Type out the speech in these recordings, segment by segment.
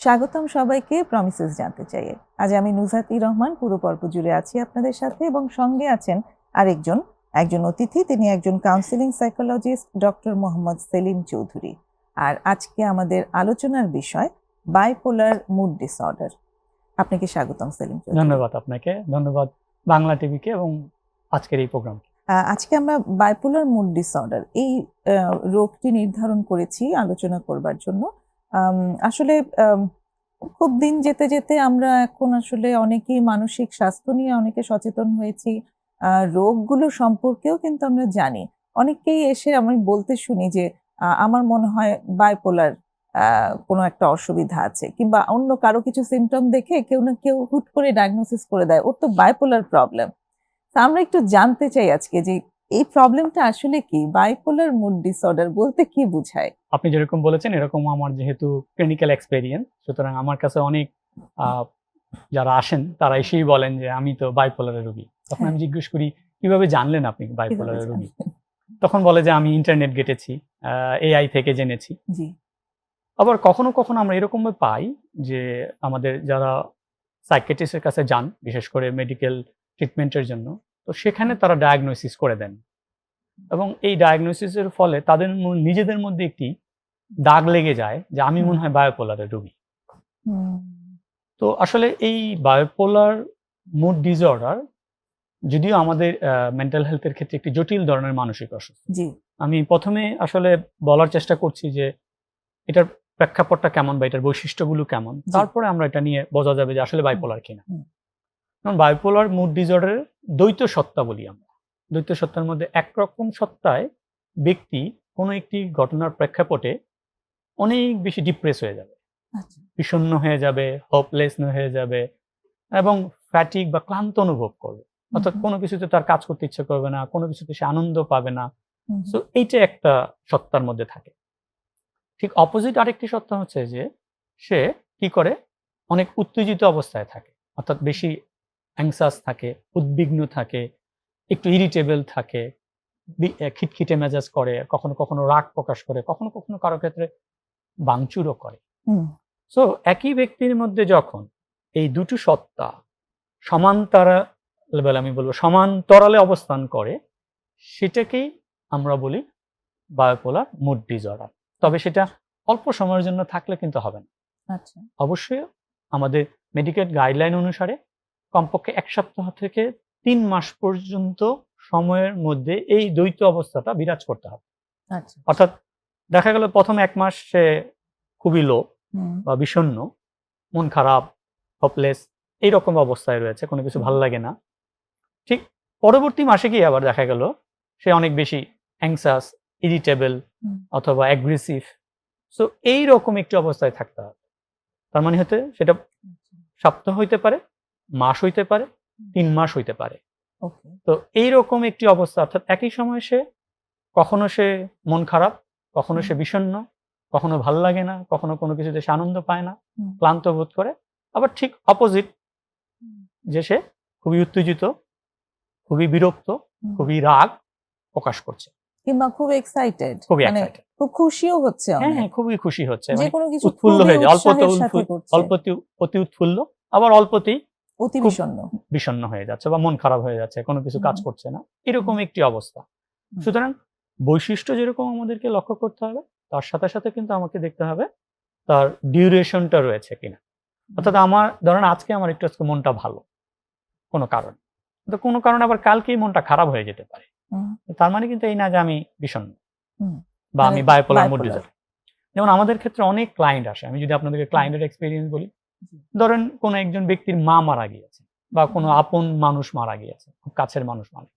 স্বাগতম সবাইকে প্রমিসেস জানতে চাই। আজ আমি নুজহাত রহমান পুরো পর্ব জুড়ে আছি আপনাদের সাথে এবং সঙ্গে আছেন একজন অতিথি, তিনি একজন counselling psychologist doctor Mohammad Selim Chowdhury. আর আজকে আমাদের আলোচনার বিষয় বাইপোলার মুড ডিসঅর্ডার। আপনাকে স্বাগতম সেলিম চৌধুরী। ধন্যবাদ আপনাকে, ধন্যবাদ বাংলা টিভিকে এবং আজকের এই প্রোগ্রাম। আজকে আমরা বাইপোলার মুড ডিসঅর্ডার এই রোগটি নির্ধারণ করেছি আলোচনা করবার জন্য। আসলে খুব দিন যেতে যেতে আমরা এখন আসলে অনেকেই মানসিক স্বাস্থ্য নিয়ে অনেকে সচেতন হয়েছি, রোগগুলো সম্পর্কেও কিন্তু আমরা জানি। অনেকেই এসে আমি বলতে শুনি যে আমার মনে হয় বাইপোলার কোনো একটা অসুবিধা আছে, কিংবা অন্য কারো কিছু সিমটম দেখে কেউ না কেউ হুট করে ডায়াগনোসিস করে দেয় ওর তো বাইপোলার প্রবলেম। আমরা একটু জানতে চাই আজকে যে এই প্রবলেমটা আসলে কি, বাইপোলার মুড ডিসঅর্ডার বলতে কি বোঝায়? আপনি যেরকম বলেছেন এরকম আমার যেহেতু ক্লিনিক্যাল এক্সপেরিয়েন্স, সুতরাং আমার কাছে অনেক যারা আসেন তারা এসেই বলেন যে আমি তো বাইপোলারের রোগী। তখন আমি জিজ্ঞেস করি কিভাবে জানলেন আপনি বাইপোলারের রোগী? তখন বলে যে আমি ইন্টারনেট ঘেটেছি, এআই থেকে জেনেছি। আবার কখনো কখনো আমরা এরকম পাই যে আমাদের যারা সাইকিয়াট্রিস্টের কাছে যান, বিশেষ করে মেডিকেল ট্রিটমেন্টের জন্য, তো সেখানে তারা ডায়াগনোসিস করে দেন এবং এই ডায়াগনোসিসের ফলে তাদের নিজেদের মধ্যে একটি দাগ লেগে যায় যে আমি মনে হয় বায়োপোলারের রোগী। তো আসলে এই বায়োপোলার মুড ডিসঅর্ডার যদিও আমাদের মেন্টাল হেলথের ক্ষেত্রে একটি জটিল ধরনের মানসিক অসুখ। আমি প্রথমে আসলে বলার চেষ্টা করছি যে এটার প্রেক্ষাপটটা কেমন বা এটার বৈশিষ্ট্যগুলো কেমন, তারপরে আমরা এটা নিয়ে বোঝা যাবে যে আসলে বাইপোলার কিনা। কারণ বাইপোলার মুড ডিসঅর্ডারের দ্বৈত সত্তা বলি আমরা। দ্বৈত সত্তার মধ্যে একরকম সত্তায় ব্যক্তি কোনো একটি ঘটনার প্রেক্ষাপটে অনেক বেশি ডিপ্রেস হয়ে যাবে, বিষণ্ণ হয়ে যাবে, হোপলেস হয়ে যাবে এবং ফ্যাটিক বা ক্লান্ত অনুভব করবে, অর্থাৎ কোনো কিছুতে তার কাজ করতে ইচ্ছে করবে না, কোনো কিছুতে সে আনন্দ পাবে না। সো এইটা একটা সত্তার মধ্যে থাকে। ঠিক অপোজিট আরেকটি সত্তা হচ্ছে যে সে কি করে, অনেক উত্তেজিত অবস্থায় থাকে, অর্থাৎ বেশি অ্যাংসাস থাকে, উদ্বিগ্ন থাকে, একটু ইরিটেবল থাকে, খিটখিটে মেজাজ করে, কখনো কখনো রাগ প্রকাশ করে, কখনো কখনো কারো ক্ষেত্রে ভাঙচুরও করে। সো একই ব্যক্তির মধ্যে যখন এই দুটো সত্তা সমান্তরালে অবস্থান করে, সেটাকেই আমরা বলি বায়োপোলার মুড ডিসঅর্ডার। তবে সেটা অল্প সময়ের জন্য থাকলে কিন্তু হবে না। অবশ্যই আমাদের মেডিকেল গাইডলাইন অনুসারে কমপক্ষে 1 সপ্তাহ থেকে 3 মাস পর্যন্ত সময়ের মধ্যে এই দ্বৈত অবস্থাটা বিরাজ করতে হবে। অর্থাৎ দেখা গেল প্রথম 1 মাস সে খুবই লো বা বিষণ্ণ, মন খারাপ, হোপলেস এইরকম অবস্থায় রয়েছে, কোনো কিছু ভালো লাগে না। ঠিক পরবর্তী মাসে গিয়ে আবার দেখা গেল সে অনেক বেশি অ্যাংসাস, ইরিটেবল অথবা অ্যাগ্রেসিভ। সো এইরকম একটি অবস্থায় থাকতে হবে। তার মানে হতে সেটা সপ্তাহ হইতে পারে, মাস হইতে পারে, 3 মাস হইতে পারে। তো এইরকম একটি অবস্থা, অর্থাৎ একই সময় সে কখনো সে মন খারাপ, কখনো সে বিষণ্ণ, কখনো ভালো লাগে না, কখনো কোনো কিছুতে সে আনন্দ পায় না, ক্লান্ত বোধ করে। আবার ঠিক অপোজিট, যে সে খুবই উত্তেজিত, খুবই বিরক্ত, খুবই রাগ প্রকাশ করছে, কিংবা খুব এক্সাইটেড, মানে খুব খুশিও হচ্ছে। হ্যাঁ, খুবই খুশি হচ্ছে, যে কোনো কিছু উৎফুল্ল হয়ে যায়, অল্পতে অতি উৎফুল্ল, আবার অল্পতেই অতি বিষণ্ণ হয়ে যাচ্ছে বা মন খারাপ হয়ে যাচ্ছে, কোনো কিছু কাজ করছে না, এরকম একটি অবস্থা। সুতরাং বৈশিষ্ট্য যেরকম আমাদেরকে লক্ষ্য করতে হবে, তার সাথে সাথে কিন্তু আমাকে দেখতে হবে তার ডিউরেশনটা রয়েছে কিনা। অর্থাৎ আমার ধরেন আজকে আমার একটু মনটা ভালো কোনো কারণে, কিন্তু কোনো কারণে আবার কালকেই মনটা খারাপ হয়ে যেতে পারে। তার মানে কিন্তু এই না যে আমি বিষণ্ণ বা আমি বায়োপোলার মুড ডিসঅর্ডার। যেমন আমাদের ক্ষেত্রে অনেক ক্লায়েন্ট আসে, আমি যদি আপনাদেরকে ক্লায়েন্টের এক্সপেরিয়েন্স বলি, ধরেন কোনো একজন ব্যক্তির মা মারা গিয়েছে বা কোনো আপন মানুষ মারা গিয়েছে, খুব কাছের মানুষ মারা।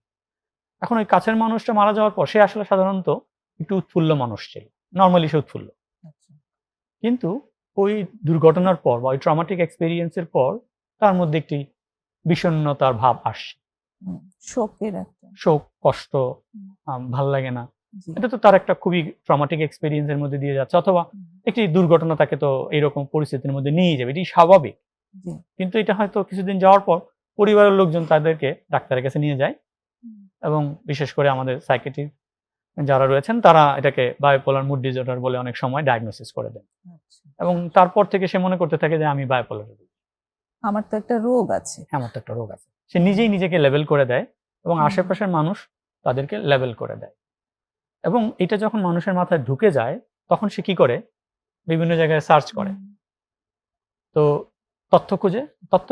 এখন ওই কাছের মানুষটা মারা যাওয়ার পর সে আসলে সাধারণত একটু উৎফুল্ল মানুষ ছিল, নর্মালি সে উৎফুল্ল, কিন্তু ওই দুর্ঘটনার পর বা ওই ট্রমাটিক এক্সপেরিয়েন্সের পর তার মধ্যে একটি বিষণ্ণতার ভাব আসছে, শোক, কষ্ট, ভাল লাগে না। এটা তো তার একটা খুবই ট্রমাটিক এক্সপেরিয়েন্সের মধ্যে দিয়ে যাচ্ছে, অথবা একটি দুর্ঘটনা তাকে তো এইরকম পরিস্থিতির মধ্যে নিয়ে যাবে, এটি স্বাভাবিক। কিন্তু এটা হয়তো কিছুদিন যাওয়ার পর পরিবারের লোকজন তাদেরকে ডাক্তারের কাছে নিয়ে যায় এবং বিশেষ করে আমাদের সাইকিয়াট্রিস্ট যারা রয়েছেন তারা এটাকে বায়োপোলার মুড ডিসঅর্ডার বলে অনেক সময় ডায়াগনোসিস করে দেন, আচ্ছা। এবং তারপর থেকে সে মনে করতে থাকে যে আমি বায়োপোলার রোগী, আমার তো একটা রোগ আছে। আমার তো একটা রোগ আছে। সে নিজেই নিজেকে লেবেল করে দেয় এবং হুম। আশেপাশের মানুষ তাদেরকে লেবেল করে দেয়। এবং এটা যখন মানুষের মাথায় ঢুকে যায় তখন সে কি করে, বিভিন্ন জায়গায় সার্চ করে, তো তথ্য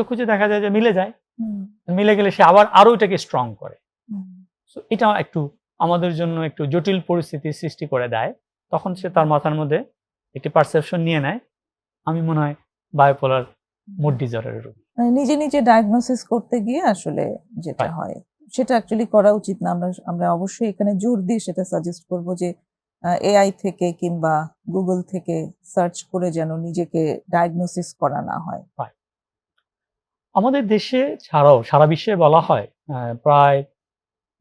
খুঁজে দেখা যায় যে মিলে যায়, হুম, মিলে গেলে সে আবার আরো এটাকে স্ট্রং করে। হুম, সো এটা একটু আমাদের জন্য একটু জটিল পরিস্থিতির সৃষ্টি করে দেয়। তখন সে তার মাথার মধ্যে একটি পারসেপশন নিয়ে নেয়, আমি মনে হয় বায়োপোলার মুড ডিসঅর্ডারের রোগী। মানে নিজে নিজে ডায়াগনোসিস করতে গিয়ে আসলে যেটা Right. হয় সেটা অ্যাকচুয়ালি করা উচিত না। আমরা অবশ্যই এখানে জোর দিয়ে সেটা সাজেস্ট করব যে এআই থেকে কিংবা গুগল থেকে সার্চ করে যেন নিজেকে ডায়াগনোসিস করা না হয়। আমাদের দেশে ছাড়াও সারা বিশ্বে বলা হয় প্রায়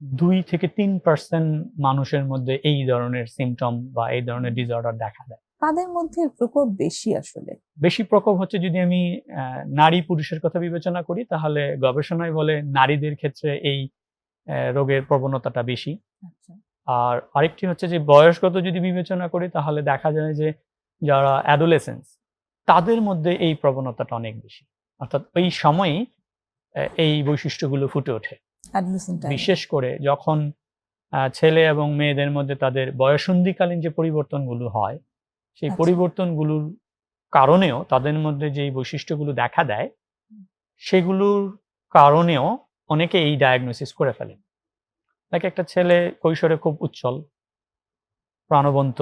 2-3% মানুষের মধ্যে এই ধরনের সিমটম বা এই ধরনের ডিসঅর্ডার দেখা দেয়। কাদের মধ্যে এর প্রকোপ বেশি আসলে? বেশি প্রকোপ হচ্ছে, যদি আমি নারী পুরুষের কথা বিবেচনা করি তাহলে গবেষণায় বলে নারীদের ক্ষেত্রে এই রোগের প্রবণতাটা বেশি। আচ্ছা। আর আরেকটি হচ্ছে যে বয়সগত যদি বিবেচনা করি তাহলে দেখা যায় যে যারা অ্যাডোলেসেন্স তাদের মধ্যে এই প্রবণতাটা অনেক বেশি, অর্থাৎ ওই সময়ই এই বৈশিষ্ট্যগুলো ফুটে ওঠে। Adolescent time. বিশেষ করে যখন ছেলে এবং মেয়েদের মধ্যে তাদের বয়ঃসন্ধিকালীন যে পরিবর্তনগুলো হয়, সেই আচ্ছা। পরিবর্তনগুলোর কারণেও তাদের মধ্যে যেই বৈশিষ্ট্যগুলো দেখা দেয় সেগুলোর কারণেও অনেকে এই ডায়াগনোসিস করে ফেলে। লাইক একটা ছেলে কৈশোরে খুব উচ্ছল, প্রাণবন্ত,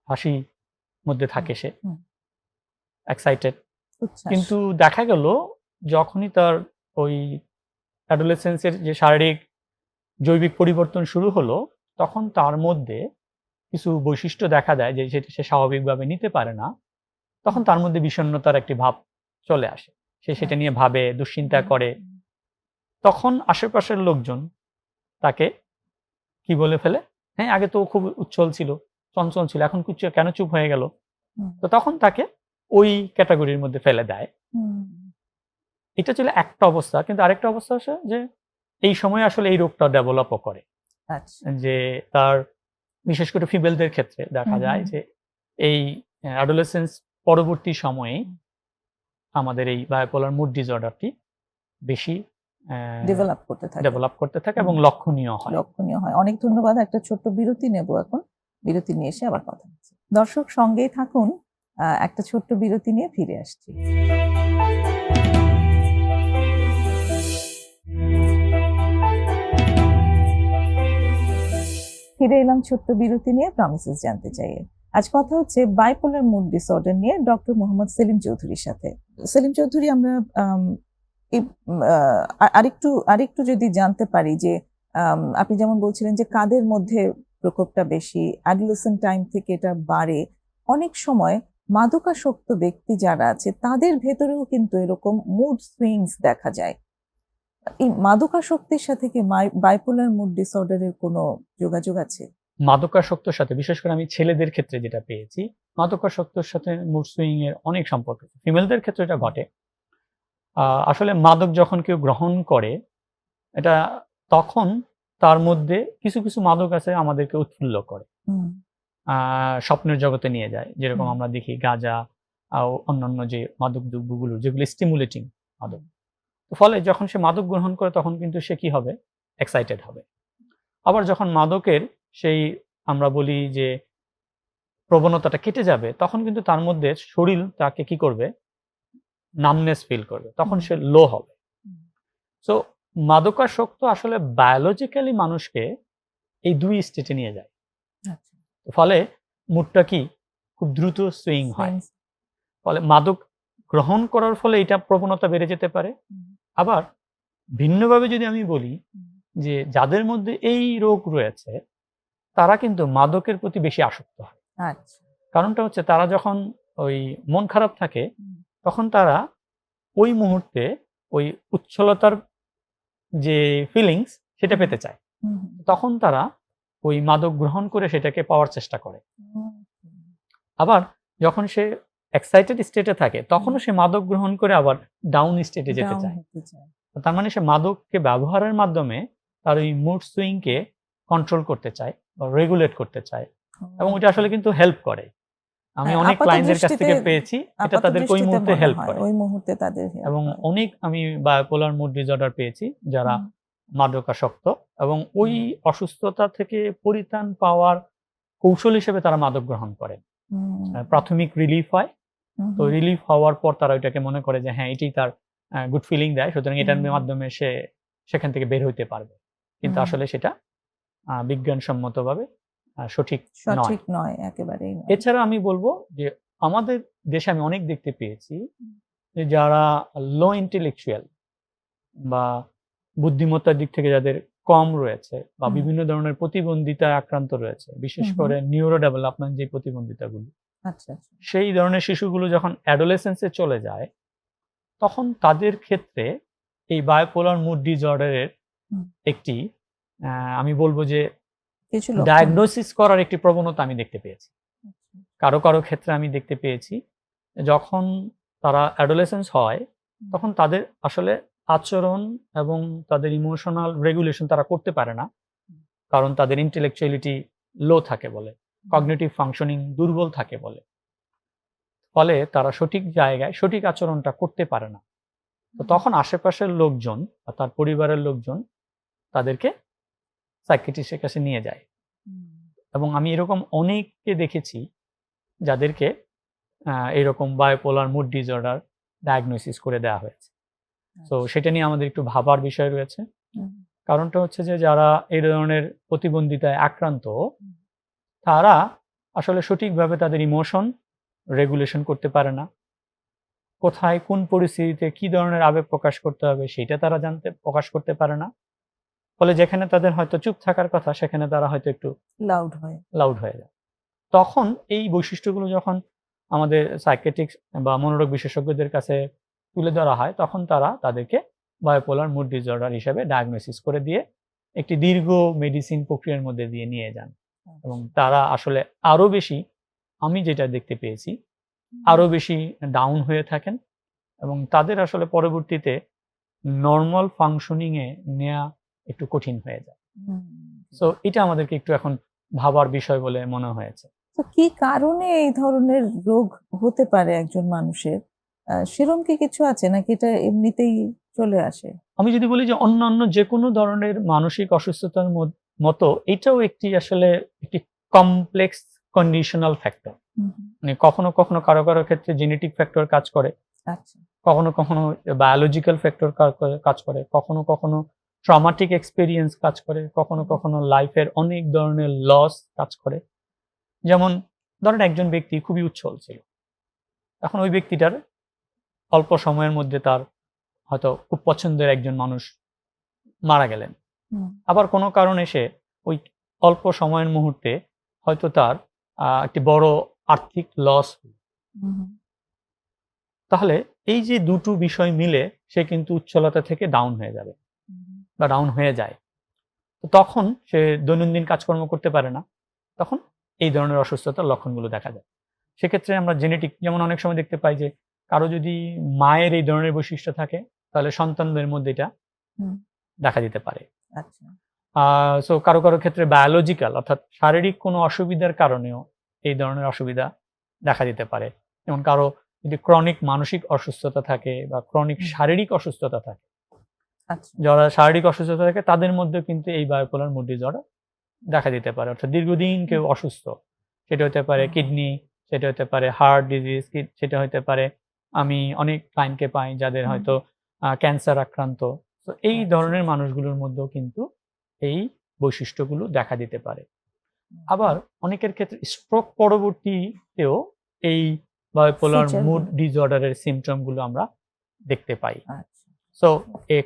হাসি মধ্যে থাকে সে, হুম, এক্সাইটেড, উচ্ছ্বাস। কিন্তু দেখা গেল যখনই তার ওই অ্যাডোলেসেন্সের যে শারীরিক জৈবিক পরিবর্তন শুরু হলো তখন তার মধ্যে কিছু বৈশিষ্ট্য দেখা দেয় যে সেটা সে স্বাভাবিকভাবে নিতে পারে না, তখন তার মধ্যে বিষণ্ণতার একটি ভাব চলে আসে, সে সেটা নিয়ে ভাবে, দুশ্চিন্তা করে। তখন আশেপাশের লোকজন তাকে কি বলে ফেলে, হ্যাঁ আগে তো ও খুব উচ্ছল ছিল, চঞ্চল ছিল, এখন কেন চুপ হয়ে গেল। হুম, তো তখন তাকে ওই ক্যাটাগরির মধ্যে ফেলে দেয়। হুম, এটা ছিল একটা অবস্থা, কিন্তু আরেকটা অবস্থা হচ্ছে যে এই সময় আসলে এই রোগটা ডেভেলপও করে, আচ্ছা। যে তার বিশেষ করে ফিমেলদের ক্ষেত্রে দেখা হুম, যায় হুম। যে এই অ্যাডোলেসেন্স পরবর্তী সময়ে আমাদের এই বায়োপোলার মুড ডিসঅর্ডারটি বেশি ডেভেলপ করতে থাকে। ডেভেলপ করতে থাকে এবং হুম। লক্ষণীয় হয়। লক্ষণীয় হয়। অনেক ধন্যবাদ। একটা ছোট্ট বিরতি নেব এখন। বিরতি নিয়ে এসে আবার কথা হচ্ছে। দর্শক সঙ্গেই থাকুন। একটা ছোট্ট বিরতি নিয়ে ফিরে আসছি। ফিরে এলাম ছোট্ট বিরতি নিয়ে, প্রমিসেস জানতে চাই। আজ কথা হচ্ছে বাইপোলার মুড ডিসঅর্ডার নিয়ে ডক্টর মোহাম্মদ সেলিম চৌধুরীর সাথে। সেলিম চৌধুরী, আমরা এই আরেকটু যদি জানতে পারি যে আপনি যেমন বলছিলেন যে কাদের মধ্যে প্রকোপটা বেশি, অ্যাডোলেসেন্ট টাইম থেকে এটা বাড়ে। অনেক সময় মাদকাসক্ত ব্যক্তি যারা আছে তাদের ভেতরেও কিন্তু এরকম মুড সুইংস দেখা যায়। এই মাদকাসক্তির সাথে কি বাইপোলার মুড ডিসঅর্ডারের কোনো যোগাযোগ আছে? মাদকাসক্তর সাথে, বিশেষ করে আমি ছেলেদের ক্ষেত্রে যেটা পেয়েছি, মাদকাসক্তর সাথে মুড সুইং এর অনেক সম্পর্ক। ফিমেলদের ক্ষেত্রে এটা ঘটে। আসলে মাদক যখন কেউ গ্রহণ করে এটা, তখন তার মধ্যে কিছু কিছু মাদক আছে আমাদেরকে উৎফুল্ল করে, হুম, স্বপ্নের জগতে নিয়ে যায়, যেরকম হুম। আমরা দেখি গাঁজা, অন্যান্য যে মাদক দ্রব্যগুলো যেগুলো স্টিমুলেটিং মাদক। তো ফলে যখন সে মাদক গ্রহণ করে তখন কিন্তু সে কি হবে, এক্সাইটেড হবে। আবার যখন মাদকের সেই আমরা বলি যে প্রবণতাটা কেটে যাবে তখন কিন্তু তার মধ্যে শরীর তাকে কি করবে, নামনেস ফিল করবে, তখন সে লো হবে। হুম। সো মাদকাসক্ত আসলে বায়োলজিক্যালি মানুষকে এই দুই স্টেটে নিয়ে যায়। আচ্ছা। ফলে মুডটা কি খুব দ্রুত সুইং হয়। Swings। ফলে মাদক গ্রহণ করার ফলে এটা প্রবণতা বেড়ে যেতে পারে। হুম, আবার ভিন্নভাবে যদি আমি বলি হুম। যে যাদের মধ্যে এই রোগ রয়েছে তারা কিন্তু মাদকের প্রতি বেশি আসক্ত হয়। আচ্ছা। কারণটা হচ্ছে তারা যখন ওই মন খারাপ থাকে হুম, তখন তারা ওই মুহূর্তে ওই উচ্ছলতার যে ফিলিংস সেটা পেতে চায়। হুম, হুম। তখন তারা ওই মাদক গ্রহণ করে সেটাকে পাওয়ার চেষ্টা করে। হুম, আবার যখন সে এক্সাইটেড স্টেটে থাকে তখনও সে মাদক গ্রহণ করে আবার ডাউন স্টেটে যেতে ডাউন চায়। হতে চায়। তার মানে সে মাদককে ব্যবহারের মাধ্যমে তার ওই মুড সুইংকে কন্ট্রোল করতে চায় বা রেগুলেট করতে চায়, এবং ওটা আসলে কিন্তু হেল্প করে। আমি হ্যাঁ, অনেক আপাত ক্লায়েন্টদের কাছ থেকে দৃষ্টিতে- পেয়েছি এটা আপাত তাদেরকে ওই দৃষ্টিতে মুহূর্তে মনে হেল্প হয়, করে। ওই মুহূর্তে তাদের help এবং করে। অনেক আমি বায়োপোলার মুড ডিসঅর্ডার পেয়েছি যারা হুম, মাদকাসক্ত, এবং ওই অসুস্থতা থেকে পরিত্রাণ পাওয়ার কৌশল হিসেবে তারা মাদক গ্রহণ করে। হুম, প্রাথমিক রিলিফ হয়, হুম, তো রিলিফ হওয়ার পর তারা ওইটাকে মনে করে যে হ্যাঁ এটাই তার গুড ফিলিং দেয়, সুতরাং এটার হুম, মাধ্যমে সে সেখান থেকে বের হইতে পারবে। কিন্তু হুম। আসলে সেটা বিজ্ঞানসম্মতভাবে সঠিক নয়। সঠিক নয়, একেবারেই নয়। এছাড়া আমি বলবো যে আমাদের দেশে আমি অনেক দেখতে পেয়েছি যে যারা লো ইন্টেলেকচুয়াল বা বুদ্ধিমত্তার দিক থেকে যাদের কম রয়েছে বা হুম। বিভিন্ন ধরনের প্রতিবন্ধিতায় আক্রান্ত রয়েছে, বিশেষ হুম, করে নিউরো ডেভেলপমেন্ট যে প্রতিবন্ধিতাগুলো, আচ্ছা, আচ্ছা। সেই ধরনের শিশুগুলো যখন অ্যাডোলেসেন্সে চলে যায় তখন তাদের ক্ষেত্রে এই বায়োপোলার মুড ডিসঅর্ডারের হুম। একটি আমি বলবো যে কিছু লক্ষণ। ডায়াগনোসিস করার একটি প্রবণতা আমি দেখতে পেয়েছি। কারো কারো ক্ষেত্রে আমি দেখতে পেয়েছি যখন তারা অ্যাডোলেসেন্স হয় তখন তাদের আসলে আচরণ এবং তাদের ইমোশনাল রেগুলেশন তারা করতে পারে না, কারণ তাদের ইন্টেলেকচুয়ালিটি লো থাকে বলে, কগনিটিভ ফাংশনিং দুর্বল থাকে বলে, ফলে তারা সঠিক জায়গায় সঠিক আচরণটা করতে পারে না। তো তখন আশেপাশের লোকজন বা তার পরিবারের লোকজন তাদেরকে সাইকিয়াট্রিস্টের কাছে নিয়ে যায়, হুম, এবং আমি এরকম অনেককে দেখেছি যাদেরকে এরকম বায়োপোলার মুড ডিসঅর্ডার ডায়াগনোসিস করে দেওয়া হয়েছে। তো সেটা নিয়ে আমাদের একটু ভাবার বিষয় রয়েছে। হুম, কারণটা হচ্ছে যে যারা এই ধরনের প্রতিবন্ধিতায় আক্রান্ত তারা আসলে সঠিকভাবে তাদের ইমোশন রেগুলেশন করতে পারে না, কোথায় কোন পরিস্থিতিতে কি ধরনের আবেগ প্রকাশ করতে হবে সেটা তারা প্রকাশ করতে পারে না, ফলে যেখানে তাদের হয়তো চুপ থাকার কথা সেখানে তারা হয়তো একটু লাউড হয়। লাউড হয়ে যায়। তখন এই বৈশিষ্ট্যগুলো যখন আমাদের সাইকিয়াট্রিক্স বা মনোরোগ বিশেষজ্ঞদের কাছে তুলে ধরা হয় তখন তারা তাদেরকে বায়োপোলার মুড ডিসঅর্ডার হিসেবে ডায়াগনোসিস করে দিয়ে একটি দীর্ঘ মেডিসিন প্রক্রিয়ার মধ্যে দিয়ে নিয়ে যান, এবং তারা আসলে আরো বেশি, আমি যেটা দেখতে পেয়েছি, আরো বেশি ডাউন হয়ে থাকেন, এবং তাদের আসলে পরবর্তীতে নরমাল ফাংশনিং এ নেওয়া একটু কঠিন হয়ে যায়। হুম। সো এটা আমাদেরকে একটু এখন ভাবার বিষয় বলে মনে হয়েছে। তো কি কারণে এই ধরনের রোগ হতে পারে একজন মানুষের? সেরম কি কিছু আছে নাকি এটা এমনিতেই চলে আসে? আমি যদি বলি যে অন্যান্য যেকোনো ধরনের মানসিক অসুস্থতার মতো এটাও একটি আসলে একটি কমপ্লেক্স কন্ডিশনাল ফ্যাক্টর। হুম, হুম। মানে কখনো কখনো কারো কারো ক্ষেত্রে জেনেটিক ফ্যাক্টর কাজ করে, আচ্ছা। কখনো কখনো বায়োলজিক্যাল ফ্যাক্টর কাজ করে, কখনো কখনো ট্রমাটিক এক্সপেরিয়েন্স কাজ করে, কখনো কখনো লাইফের অনেক ধরনের লস কাজ করে। যেমন ধরেন একজন ব্যক্তি খুবই উচ্ছল ছিল, এখন ওই ব্যক্তিটার অল্প সময়ের মধ্যে তার হয়তো খুব পছন্দের একজন মানুষ মারা গেলেন, হুম, আবার কোনো কারণে সে ওই অল্প সময়ের মুহূর্তে হয়তো তার একটি বড় আর্থিক লস, হুম, হুম, তাহলে এই যে দুটো বিষয় মিলে সে কিন্তু উচ্ছলতা থেকে ডাউন হয়ে যাবে হুম। বা ডাউন হয়ে যায়। তো তখন সে দৈনন্দিন কাজকর্ম করতে পারে না, তখন এই ধরনের অসুস্থতার লক্ষণগুলো দেখা যায়। সেক্ষেত্রে আমরা জেনেটিক, যেমন অনেক সময় দেখতে পাই যে কারো যদি মায়ের এই ধরনের বৈশিষ্ট্য থাকে তাহলে সন্তানদের মধ্যে এটা হুম, দেখা দিতে পারে। আচ্ছা। সো কারো কারো ক্ষেত্রে বায়োলজিক্যাল অর্থাৎ শারীরিক কোনো অসুবিধার কারণেও এই ধরনের অসুবিধা দেখা দিতে পারে। যেমন কারো যদি ক্রনিক মানসিক অসুস্থতা থাকে বা ক্রনিক হুম। শারীরিক অসুস্থতা থাকে, আচ্ছা। যারা শারীরিক অসুস্থতা থাকে তাদের মধ্যে কিন্তু এই বায়োপোলার মুড ডিসঅর্ডার দেখা দিতে পারে। অর্থাৎ দীর্ঘদিন কেউ অসুস্থ, সেটা হতে পারে হুম। কিডনি, সেটা হতে পারে হার্ট ডিজিজ, সেটা হতে পারে, আমি অনেক ক্লায়েন্টকে পাই যাদের হুম। হয়তো ক্যান্সার আক্রান্ত। তো এই আচ্ছা। ধরনের মানুষগুলোর মধ্যেও কিন্তু এই বৈশিষ্ট্যগুলো দেখা দিতে পারে। আবার অনেকের ক্ষেত্রে স্ট্রোক পরবর্তীতেও এই বায়োপোলার ফিচার মুড গুলো। ডিসঅর্ডারের সিম্পটম গুলো আমরা দেখতে পাই। আচ্ছা। সো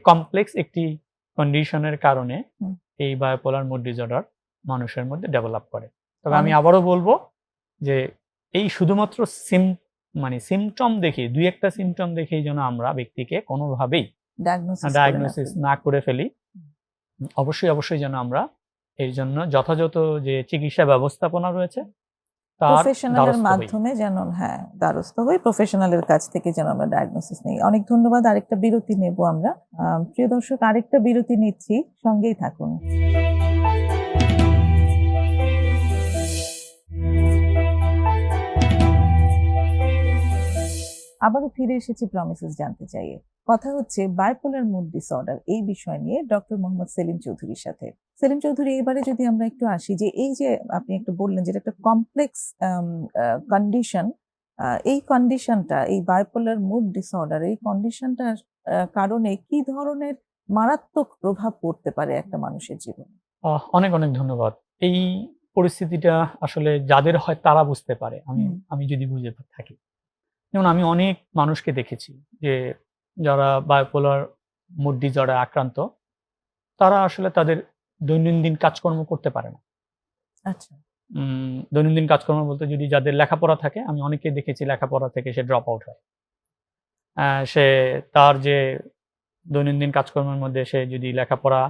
কমপ্লেক্স একটি কন্ডিশনের কারণে হুম। এই বায়োপোলার মুড ডিসঅর্ডার মানুষের মধ্যে ডেভেলপ করে। তবে আমি অনেক- আবারও বলবো যে এই শুধুমাত্র সিম্পটম দেখে, দুই একটা সিম্পটম দেখেই যেন আমরা ব্যক্তিকে কোনোভাবেই ডায়াগনোসিস করে না ডায়াগনোসিস ফেলি। না করে ফেলি। অবশ্যই যেন আমরা এর জন্য যথাযথ যে চিকিৎসা ব্যবস্থাপনা রয়েছে তার প্রফেশনালের দ্বারস্থ হই। মাধ্যমে যেন, হ্যাঁ, দ্বারস্থ হই, প্রফেশনালের কাছ থেকে যেন আমরা ডায়াগনোসিস নেই। অনেক ধন্যবাদ। আরেকটা বিরতি নেব আমরা। প্রিয় দর্শক, আরেকটা বিরতি নিচ্ছি, সঙ্গেই থাকুন। আবারও ফিরে এসেছি প্রমিসেস জানতে চাইয়ে। কথা হচ্ছে বাইপোলার মুড ডিসঅর্ডার এই বিষয় নিয়ে ডক্টর মোহাম্মদ সেলিম চৌধুরীর সাথে। সেলিম চৌধুরী, এবারে যদি আমরা একটু আসি যে এই যে আপনি একটু বললেন যে এটা একটা কমপ্লেক্স কন্ডিশন, এই কন্ডিশনটা, এই বাইপোলার মুড ডিসঅর্ডার এই কন্ডিশনটার কারণে কি ধরনের মারাত্মক প্রভাব পড়তে পারে একটা মানুষের জীবনে? অনেক অনেক ধন্যবাদ। এই পরিস্থিতিটা আসলে যাদের হয় তারা বুঝতে পারে। হুম। আমি যদি বুঝে থাকি। যেমন আমি অনেক মানুষকে দেখেছি যে যারা বায়োপোলার মুড ডিসঅর্ডার আক্রান্ত, তারা আসলে তাদের দৈনন্দিন কাজকর্ম করতে পারে না। আচ্ছা। দৈনন্দিন কাজকর্ম বলতে যদি যাদের লেখাপড়া থাকে, আমি অনেকেই দেখেছি লেখাপড়া থেকে সে ড্রপ আউট হয়। সে তার যে দৈনন্দিন কাজকর্মের মধ্যে সে যদি লেখাপড়া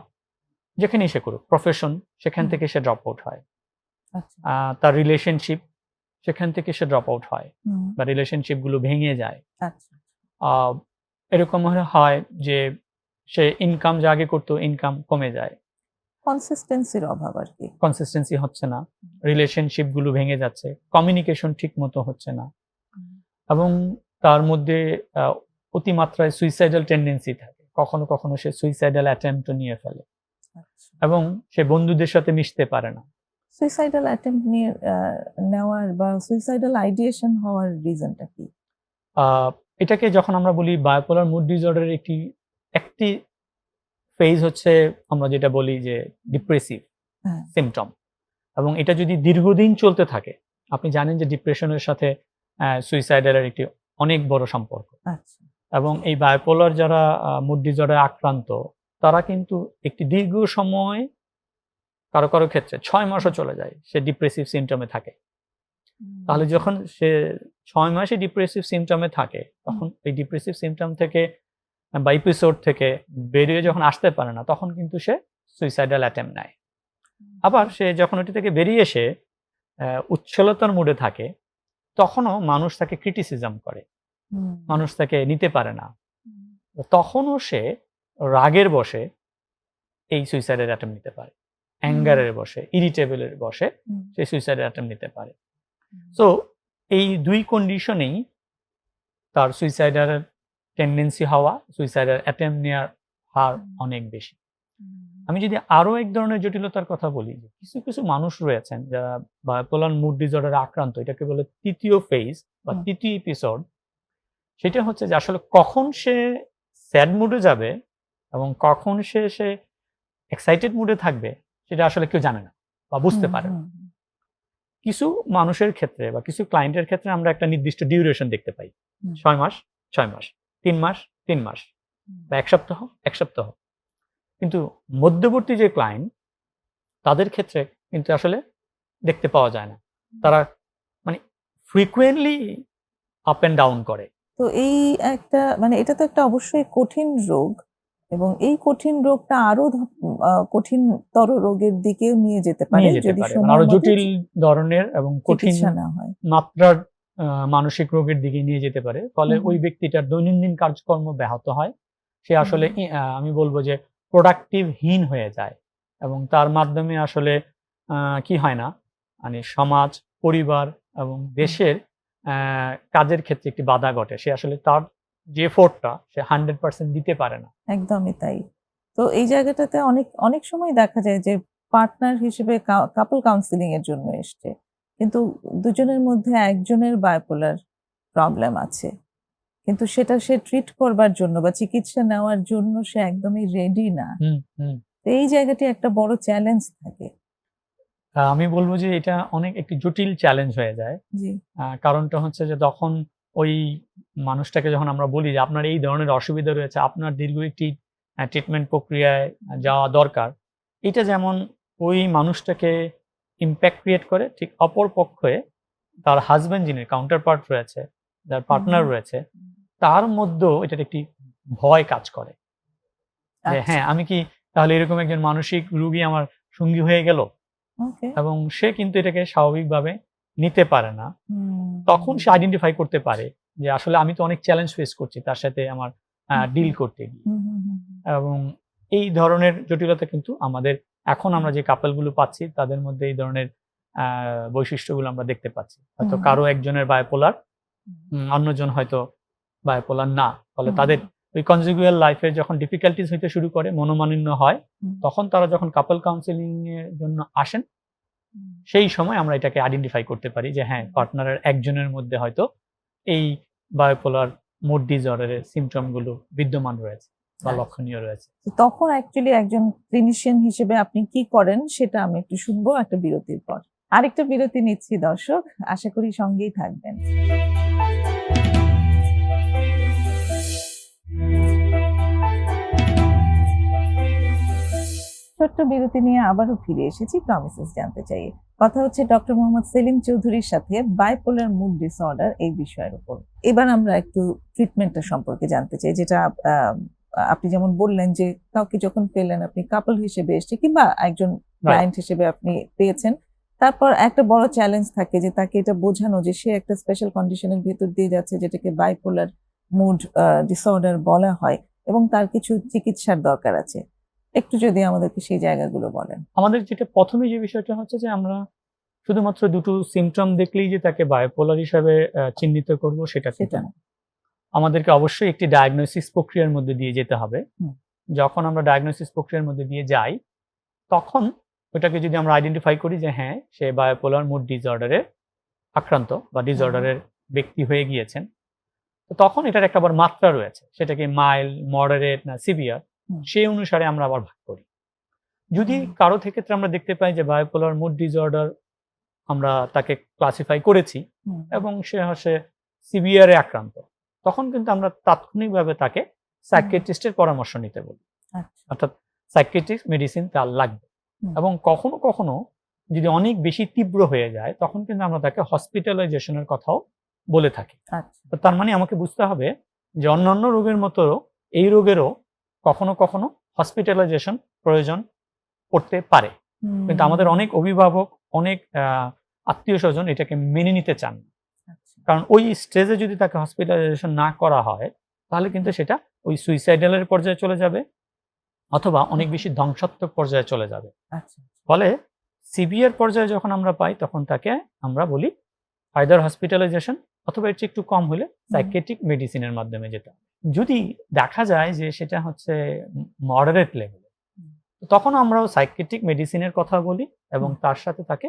যেখানেই সে করুক, প্রফেশন সেখান হুম। থেকে সে ড্রপ আউট হয়। আচ্ছা। তার রিলেশনশিপ সেখান থেকে সে ড্রপ আউট হয় হুম। বা রিলেশনশিপ গুলো ভেঙে যায়। আচ্ছা। আহ, এরকম হয় যে সে ইনকাম যা আগে করতো ইনকাম কমে যায়, কনসিস্টেন্সির অভাব আর কি। কনসিস্টেন্সি হচ্ছে না, রিলেশনশিপ গুলো ভেঙে যাচ্ছে, কমিউনিকেশন ঠিক মতো হচ্ছে না, হুম। এবং তার মধ্যে অতিমাত্রায় সুইসাইডাল টেন্ডেন্সি থাকে। কখনো কখনো সে সুইসাইডাল অ্যাটেম্পটও নিয়ে ফেলে আচ্ছা। এবং সে বন্ধুদের সাথে মিশতে পারে না। সুইসাইডাল অ্যাটেম্প্ট নিয়ে নেওয়ার বা সুইসাইডাল আইডিয়েশন হওয়ার রিজনটা কি? আহ, এটাকে যখন আমরা বলি বায়োপোলার মুড ডিসঅর্ডারের একটি একটি ফেজ হচ্ছে, আমরা যেটা বলি যে ডিপ্রেসিভ হ্যাঁ। সিমটম, এবং এটা যদি দীর্ঘদিন চলতে থাকে, আপনি জানেন যে ডিপ্রেশনের সাথে সুইসাইডালের একটি অনেক বড় সম্পর্ক। আচ্ছা। এবং এই বায়োপোলার যারা মুড ডিসঅর্ডারে আক্রান্ত, তারা কিন্তু একটি দীর্ঘ সময়, কারো কারো ক্ষেত্রে 6 মাসও চলে যায় সে ডিপ্রেসিভ সিমটমে থাকে। তাহলে যখন সে 6 মাসে ডিপ্রেসিভ সিমটমে থাকে, তখন এই ডিপ্রেসিভ সিমটম থেকে বা এপিসোড থেকে বেরিয়ে যখন আসতে পারে না, তখন কিন্তু সে সুইসাইডাল অ্যাটেম্প নেয়। আবার সে যখন ওটি থেকে বেরিয়ে এসে উচ্ছলতার মুডে থাকে, তখনও মানুষ তাকে ক্রিটিসিজম করে, হুম। মানুষ তাকে নিতে পারে না, হুম। তখনও সে রাগের বশে এই সুইসাইডের অ্যাটেম্প নিতে পারে, অ্যাঙ্গারের বশে, ইরিটেবলের বশে হুম। সে সুইসাইডের অ্যাটেম্প নিতে পারে। হুম। সো এই দুই কন্ডিশনেই তার সুইসাইডাল টেন্ডেন্সি হওয়া, সুইসাইডাল অ্যাটেম্প নেওয়ার হার অনেক বেশি। আমি যদি আরো এক ধরনের জটিলতার কথা বলি, যে কিছু কিছু মানুষ রয়েছেন যারা বায়োপোলার মুড ডিসঅর্ডারে আক্রান্ত, এটাকে বলে তৃতীয় ফেজ বা হুম। তৃতীয় এপিসোড। সেটা হচ্ছে যে আসলে কখন সে স্যাড মুডে যাবে এবং কখন সে এক্সাইটেড মুডে থাকবে, সেটা আসলে কেউ জানে না বা বুঝতে হুম। পারে না। হুম। কিছু মানুষের ক্ষেত্রে বা কিছু ক্লায়েন্টের ক্ষেত্রে আমরা একটা নির্দিষ্ট ডিউরেশন দেখতে পাই, হুম। 6 মাস 6 মাস, 3 মাস 3 মাস, বা 1 সপ্তাহ 1 সপ্তাহ। কিন্তু মধ্যবর্তী যে ক্লায়েন্ট, তাদের ক্ষেত্রে কিন্তু আসলে দেখতে পাওয়া যায় না। তারা মানে ফ্রিকোয়েন্টলি আপ অ্যান্ড ডাউন করে। তো এই একটা মানে এটা তো একটা অবশ্যই কঠিন রোগ, এবং এই কঠিন রোগটা আরো কঠিনতর রোগের দিকেও নিয়ে যেতে পারে নিয়ে যেতে যদি পারে, মানে সময় আরো মতো জটিল ধরনের এবং কঠিন চিকিৎসা না হয়। মাত্রার মানসিক রোগের দিকে নিয়ে যেতে পারে। ফলে হুম। ওই ব্যক্তিটার দৈনন্দিন কাজকর্ম ব্যাহত হয়। সে আসলে হুম। আমি বলব যে প্রোডাক্টিভ হীন হয়ে যায়, এবং তার মাধ্যমে আসলে কি হয় না, মানে সমাজ, পরিবার এবং দেশের কাজের ক্ষেত্রে একটি বাধা ঘটে। সে আসলে তার যে এফোর্টটা সে 100% দিতে পারে না। একদমই তাই। তো এই জায়গাটাতে অনেক অনেক সময় দেখা যায় যে পার্টনার হিসেবে কাপল কাউন্সিলিং এর জন্য এসছে, কিন্তু দুজনের মধ্যে একজনের বায়োপোলার প্রবলেম আছে, কিন্তু সেটা সে ট্রিট করবার জন্য বা চিকিৎসা নেওয়ার জন্য সে একদমই রেডি না। হুম, হুম। তো এই জায়গাটি একটা বড় চ্যালেঞ্জ থাকে। আমি বলব যে এটা অনেক একটি জটিল চ্যালেঞ্জ হয়ে যায়। জি। কারণটা হচ্ছে যে তখন ওই মানুষটাকে যখন আমরা বলি যে আপনার এই ধরনের অসুবিধা রয়েছে, আপনার দীর্ঘ একটি ট্রিটমেন্ট প্রক্রিয়ায় যাওয়া দরকার। এটা যেমন ওই মানুষটাকে ইমপ্যাক্ট ক্রিয়েট করে, ঠিক অপর পক্ষে তার হাসব্যান্ড যিনি কাউন্টার পার্ট রয়েছে, যার পার্টনার রয়েছে, তার মধ্যেও এটার একটি ভয় কাজ করে। যে আচ্ছা। হ্যাঁ, আমি কি তাহলে এরকম একজন মানসিক রোগী আমার সঙ্গী হয়ে গেল? ওকে। এবং সে কিন্তু এটাকে স্বাভাবিকভাবে নিতে পারে না। তখন সে আইডেন্টিফাই করতে পারে যে আসলে আমি তো অনেক চ্যালেঞ্জ ফেস করছি তার সাথে আমার ডিল করতে গিয়ে। এবং এই ধরনের জটিলতা কিন্তু আমাদের এখন আমরা যে কাপল গুলো পাচ্ছি তাদের মধ্যে এই ধরনের বৈশিষ্ট্যগুলো আমরা দেখতে পাচ্ছি। হয়তো কারো একজনের বায়োপোলার, অন্যজন হয়তো বায়োপোলার না। ফলে হুম। তাদের ওই কনজুগুয়াল লাইফে যখন ডিফিকাল্টিস হইতে শুরু করে, মনোমালিন্য হয়, হুম। তখন তারা যখন কাপল কাউন্সেলিং এর জন্য আসেন, হুম। সেই সময় আমরা এটাকে আইডেন্টিফাই করতে পারি যে হ্যাঁ, পার্টনারের একজনের মধ্যে হয়তো এই বায়োপোলার মুড ডিসঅর্ডারের সিম্পটম গুলো বিদ্যমান রয়েছে বা আচ্ছা। লক্ষণীয় রয়েছে। তো তখন অ্যাকচুয়ালি একজন ক্লিনিশিয়ান হিসেবে আপনি কি করেন সেটা আমি একটু শুনবো একটা বিরতির পর। আরেকটা বিরতি নিচ্ছি দর্শক, আশা করি সঙ্গেই থাকবেন। ছোট্ট বিরতি নিয়ে আবারও ফিরে এসেছি প্রমিসেস জানতে চাই। কথা হচ্ছে ডক্টর মোহাম্মদ সেলিম চৌধুরীর সাথে বাইপোলার মুড ডিসঅর্ডার এই বিষয়ের উপর। এবার আমরা একটু ট্রিটমেন্টটা সম্পর্কে জানতে চাই, যেটা আপনি যেমন বললেন যে কাউকে যখন পেলেন আপনি কাপল হিসেবে এসে কিংবা একজন ক্লায়েন্ট হিসেবে আপনি পেয়েছেন, তারপর একটা বড় চ্যালেঞ্জ থাকে যে তাকে এটা বোঝানো যে সে একটা স্পেশাল কন্ডিশনের ভেতর দিয়ে যাচ্ছে যেটাকে বাইপোলার মুড ডিসঅর্ডার বলা হয় এবং তার কিছু চিকিৎসার দরকার আছে। একটু যদি আমাদেরকে সেই জায়গাগুলো বলেন। আমাদের যেটা প্রথমে যে বিষয়টা হচ্ছে যে আমরা শুধুমাত্র দুটো সিম্পটম দেখলেই যে তাকে বায়োপোলার হিসাবে চিহ্নিত করব সেটা সেটা না। আমাদেরকে অবশ্যই একটি ডায়াগনোসিস প্রক্রিয়ার মধ্যে দিয়ে যেতে হবে। হুম। যখন আমরা ডায়াগনোসিস প্রক্রিয়ার মধ্যে দিয়ে যাই, তখন ওটাকে যদি আমরা আইডেন্টিফাই করি যে হ্যাঁ, সে বায়োপোলার মুড ডিসঅর্ডারে আক্রান্ত বা ডিসঅর্ডারের ব্যক্তি হয়ে গিয়েছেন, তো তখন এটার একটা আবার মাত্রা রয়েছে, সেটাকে মাইল্ড, মডারেট না সিভিয়ার, হুম। সেই অনুসারে আমরা আবার ভাগ করি। যদি হুম। কারো ক্ষেত্রে আমরা দেখতে পাই যে বায়োপোলার মুড ডিসঅর্ডার আমরা তাকে ক্লাসিফাই করেছি হুম। এবং সে হচ্ছে সিভিয়ারে আক্রান্ত, তখন কিন্তু আমরা তাৎক্ষণিকভাবে তাকে সাইকিয়াট্রিস্টের পরামর্শ নিতে বলি। আচ্ছা। অর্থাৎ সাইকিয়াট্রিস্ট মেডিসিন তার লাগবে। হুম। এবং কখনো কখনো যদি অনেক বেশি তীব্র হয়ে যায়, তখন কিন্তু আমরা তাকে হসপিটালাইজেশনের কথাও বলে থাকি। আচ্ছা। তো তার মানে আমাকে বুঝতে হবে যে অন্যান্য রোগের মতো এই রোগেরও কখনো কখনো হসপিটালাইজেশন প্রয়োজন পড়তে পারে। কিন্তু আমাদের অনেক অভিভাবক, অনেক আত্মীয় স্বজন এটাকে মেনে নিতে চান না। আচ্ছা। কারণ ওই স্টেজে যদি তাকে হসপিটালাইজেশন না করা হয়, তাহলে কিন্তু সেটা ওই সুইসাইডালের পর্যায়ে চলে যাবে অথবা অনেক বেশি ধ্বংসাত্মক পর্যায়ে চলে যাবে। আচ্ছা। ফলে সিভিয়ার পর্যায়ে যখন আমরা পাই, তখন তাকে আমরা বলি আইদার হসপিটালাইজেশন অথবা এর চেয়ে একটু কম হলে সাইকিয়াট্রিক মেডিসিনের মাধ্যমে যেতে হবে। যদি দেখা যায় যে সেটা হচ্ছে মডারেট লেভেলে, তখন আমরাও সাইকিয়াট্রিক মেডিসিনের কথা বলি এবং তার সাথে তাকে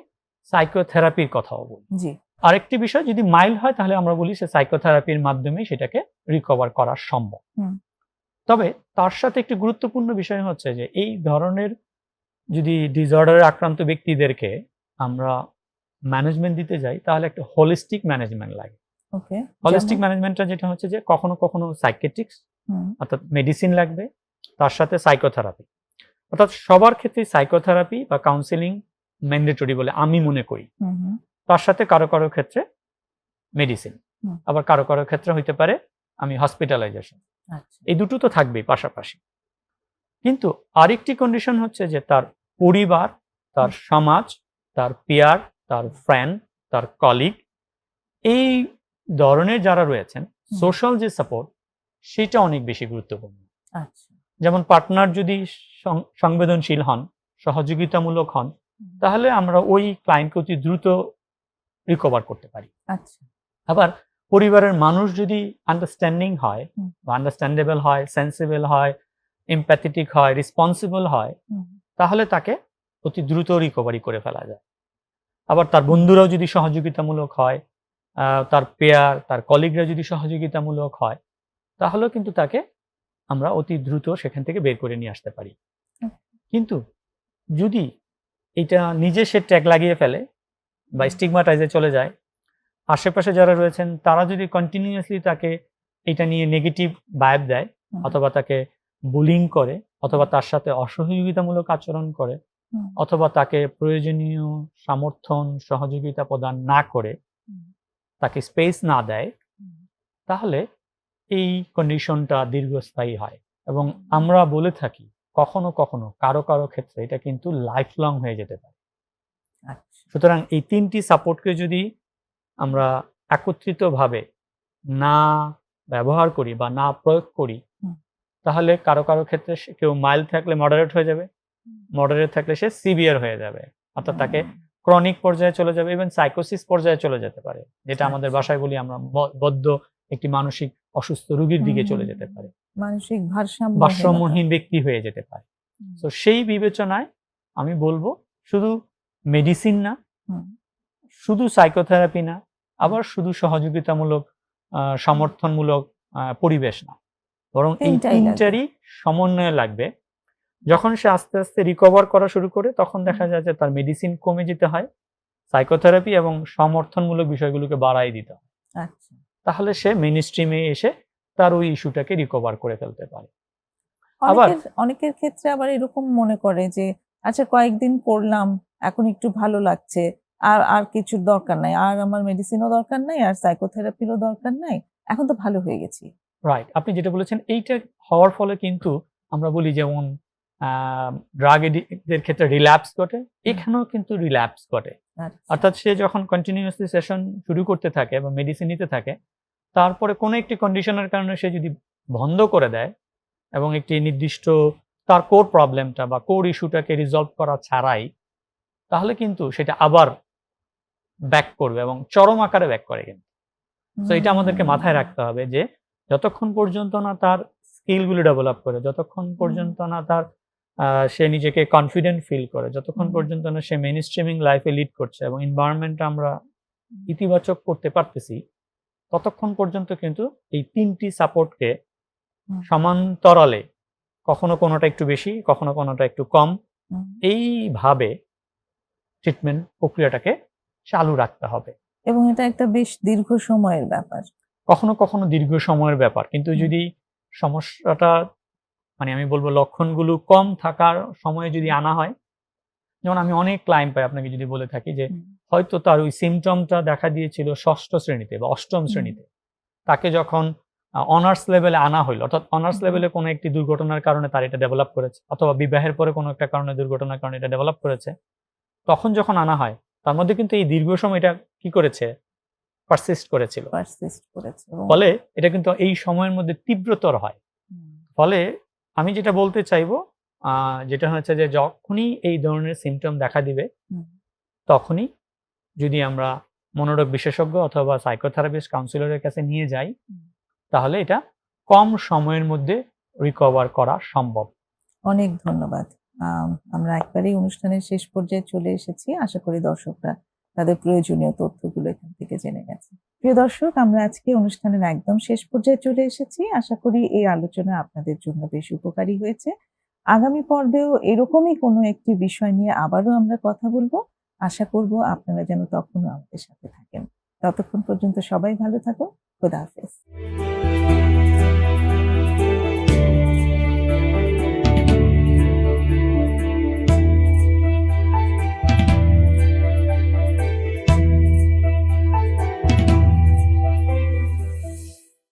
সাইকোথেরাপির কথাও বলি। জি। আরেকটি বিষয়, যদি মাইল্ড হয় তাহলে আমরা বলি সে সাইকোথেরাপির মাধ্যমে সেটাকে রিকভার করা সম্ভব। তবে তার সাথে একটি গুরুত্বপূর্ণ বিষয় হচ্ছে যে এই ধরনের যদি ডিসঅর্ডারে আক্রান্ত ব্যক্তিদেরকে আমরা ম্যানেজমেন্ট দিতে যাই, তাহলে একটা হোলিস্টিক ম্যানেজমেন্ট লাগে। ওকে। হোলিস্টিক ম্যানেজমেন্টটা যেটা হচ্ছে যে কখনো কখনো সাইকিয়াট্রিক্স অর্থাৎ মেডিসিন লাগবে, তার সাথে সাইকোথেরাপি। অর্থাৎ সবার ক্ষেত্রে সাইকোথেরাপি বা কাউন্সেলিং ম্যান্ডেটরি বলে আমি মনে করি। তার সাথে কারো কারো ক্ষেত্রে মেডিসিন, আবার কারো কারো ক্ষেত্রে হইতে পারে আমি হসপিটালাইজেশন। এই দুটো তো থাকবেই পাশাপাশি। কিন্তু আরেকটি কন্ডিশন হচ্ছে যে তার পরিবার, তার সমাজ, তার পিয়ার, তার ফ্রেন্ড, তার কলিগ, এই ধরনের যারা রয়েছেন সোশ্যাল যে সাপোর্ট, সেটা অনেক বেশি গুরুত্বপূর্ণ। যেমন পার্টনার যদি সংবেদনশীল হন, সহযোগিতামূলক হন, তাহলে আমরা ওই ক্লায়েন্টকে অতি দ্রুত রিকভার করতে পারি। আবার পরিবারের মানুষ যদি আন্ডারস্ট্যান্ডিং হয় বা আন্ডারস্ট্যান্ডেবল হয়, সেন্সিবল হয়, এমপ্যাথেটিক হয়, রেসপন্সিবল হয়, তাহলে তাকে অতি দ্রুত রিকভারি করে ফেলা যায়। আবার তার বন্ধুরাও যদি সহযোগিতামূলক হয়, তার পেয়ার, তার কলিগরা যদি সহযোগিতামূলক হয়, তাহলেও কিন্তু তাকে আমরা অতি দ্রুত সেখান থেকে বের করে নিয়ে আসতে পারি। কিন্তু যদি এটা নিজে সে ট্যাগ লাগিয়ে ফেলে বা স্টিগমাটাইজে চলে যায়, আশেপাশে যারা রয়েছেন তারা যদি কন্টিনিউয়াসলি তাকে এটা নিয়ে নেগেটিভ ভাইব দেয় অথবা তাকে বুলিং করে অথবা তার সাথে অসহযোগিতামূলক আচরণ করে অথবা তাকে প্রয়োজনীয় সমর্থন, সহযোগিতা প্রদান না করে, তাকে স্পেস না দেয়, তাহলে এই কন্ডিশনটা দীর্ঘস্থায়ী হয় এবং আমরা বলে থাকি কখনো কখনো কারো কারো ক্ষেত্রে এটা কিন্তু লাইফ লং হয়ে যেতে পারে। সুতরাং এই তিনটি সাপোর্টকে যদি আমরা একত্রিতভাবে না ব্যবহার করি বা না প্রয়োগ করি, তাহলে কারো কারো ক্ষেত্রে কেউ মাইল্ড থাকলে মডারেট হয়ে যাবে, মডারেট থাকলে সে সিভিয়ার হয়ে যাবে, অর্থাৎ তাকে ক্রনিক পর্যায়ে চলে যাবে, ইভেন সাইকোসিস পর্যায়ে চলে যেতে পারে, যেটা আমাদের বাসায় বলি আমরা বদ্ধ একটি মানসিক অসুস্থ রোগীর দিকে চলে যেতে পারে, মানসিক ভারসাম্য ভারসাম্যহীন ব্যক্তি হয়ে যেতে পারে। তো সেই বিবেচনায় আমি বলবো শুধু মেডিসিন না, শুধু সাইকোথেরাপি না, আবার শুধু সহযোগিতামূলক সমর্থনমূলক পরিবেশ না, বরং এই তিনটারই সমন্বয় লাগবে। যখন সে আস্তে আস্তে রিকভার করা শুরু করে তখন দেখা যায় যে তার মেডিসিন কমে যেতে হয়, সাইকোথেরাপি এবং সমর্থনমূলক বিষয়গুলোকে বাড়াই দিতে হয়। আচ্ছা, তাহলে সে মেইন স্ট্রিমে এসে তার ওই ইস্যুটাকে রিকভার করে ফেলতে পারে। আবার অনেকের ক্ষেত্রে আবার এরকম মনে করে যে আচ্ছা কয়েকদিন করলাম, এখন একটু ভালো লাগছে, আর কিছুর দরকার নাই, আর আমার মেডিসিনও দরকার নাই, আর সাইকোথেরাপিরও দরকার নাই, এখন তো ভালো হয়ে গেছি। রাইট, আপনি যেটা বলেছেন এইটা হওয়ার ফলে কিন্তু আমরা বলি যেমন ড্রাগ এডিক্টদের ক্ষেত্রে রিল্যাপস ঘটে, এখানেও কিন্তু রিল্যাপস ঘটে। অর্থাৎ সে যখন কন্টিনিউয়াসলি সেশন শুরু করতে থাকে বা মেডিসিন নিতে থাকে, তারপরে কোনো একটি কন্ডিশনের কারণে সে যদি বন্ধ করে দেয় এবং একটি নির্দিষ্ট তার কোর প্রবলেমটা বা কোর ইস্যুটাকে রিজলভ করা ছাড়াই, তাহলে কিন্তু সেটা আবার ব্যাক করবে এবং চরম আকারে ব্যাক করে কিন্তু। তো এটা আমাদেরকে মাথায় রাখতে হবে যে যতক্ষণ পর্যন্ত না তার স্কিলগুলো ডেভেলপ করে, যতক্ষণ পর্যন্ত না তার সে নিজেকে কনফিডেন্ট ফিল করে, যতক্ষণ পর্যন্ত না সে মেইন স্ট্রিমিং লাইফে লিড করছে এবং এনভায়রনমেন্টটা আমরা ইতিবাচক করতে পারতেছি, ততক্ষণ পর্যন্ত কিন্তু এই তিনটি সাপোর্টকে সমান্তরালে, কখনো কোনোটা একটু বেশি, কখনো কোনোটা একটু কম, এইভাবে ট্রিটমেন্ট প্রক্রিয়াটাকে চালু রাখতে হবে। এবং এটা একটা বেশ দীর্ঘ সময়ের ব্যাপার, কখনো কখনো দীর্ঘ সময়ের ব্যাপার, কিন্তু যদি সমস্যাটা মানে আমি বলবো লক্ষণগুলো কম থাকার সময়ে যদি আনা হয়, যেমন আমি অনেক ক্লায়েন্ট পাই, আপনাকে যদি বলে থাকি যে হয়তো তার ওই সিমটমটা দেখা দিয়েছিল ষষ্ঠ শ্রেণীতে বা অষ্টম শ্রেণীতে, তাকে যখন অনার্স লেভেলে আনা হইলো, অর্থাৎ অনার্স লেভেলে কোনো একটি দুর্ঘটনার কারণে তার এটা ডেভেলপ করেছে, অথবা বিবাহের পরে কোনো একটা কারণে দুর্ঘটনার কারণে এটা ডেভেলপ করেছে, তখন যখন আনা হয় তার মধ্যে কিন্তু এই দীর্ঘ সময় এটা কি করেছে, পারসিস্ট করেছিল, ফলে এটা কিন্তু এই সময়ের মধ্যে তীব্রতর হয়। ফলে আমি যেটা বলতে চাইবো যেটা হচ্ছে যে যখনই এই ধরনের সিমটম দেখা দিবে, তখনই যদি আমরা মনোরোগ বিশেষজ্ঞ অথবা সাইকোথেরাপিস্ট কাউন্সিলরের কাছে নিয়ে যাই, তাহলে এটা কম সময়ের মধ্যে রিকভার করা সম্ভব। অনেক ধন্যবাদ। আমরা একবারেই অনুষ্ঠানের শেষ পর্যায়ে চলে এসেছি। আশা করি দর্শকরা তাদের প্রয়োজনীয় তথ্যগুলো এখান থেকে জেনে গেছে। প্রিয় দর্শক, আমরা আজকে অনুষ্ঠানের একদম শেষ পর্যায়ে চলে এসেছি। আশা করি এই আলোচনা আপনাদের জন্য বেশ উপকারী হয়েছে। আগামী পর্বেও এরকমই কোনো একটি বিষয় নিয়ে আবারও আমরা কথা বলবো। আশা করব আপনারা যেন তখনও আমাদের সাথে থাকেন। ততক্ষণ পর্যন্ত সবাই ভালো থাকুন। খোদা হাফেজ।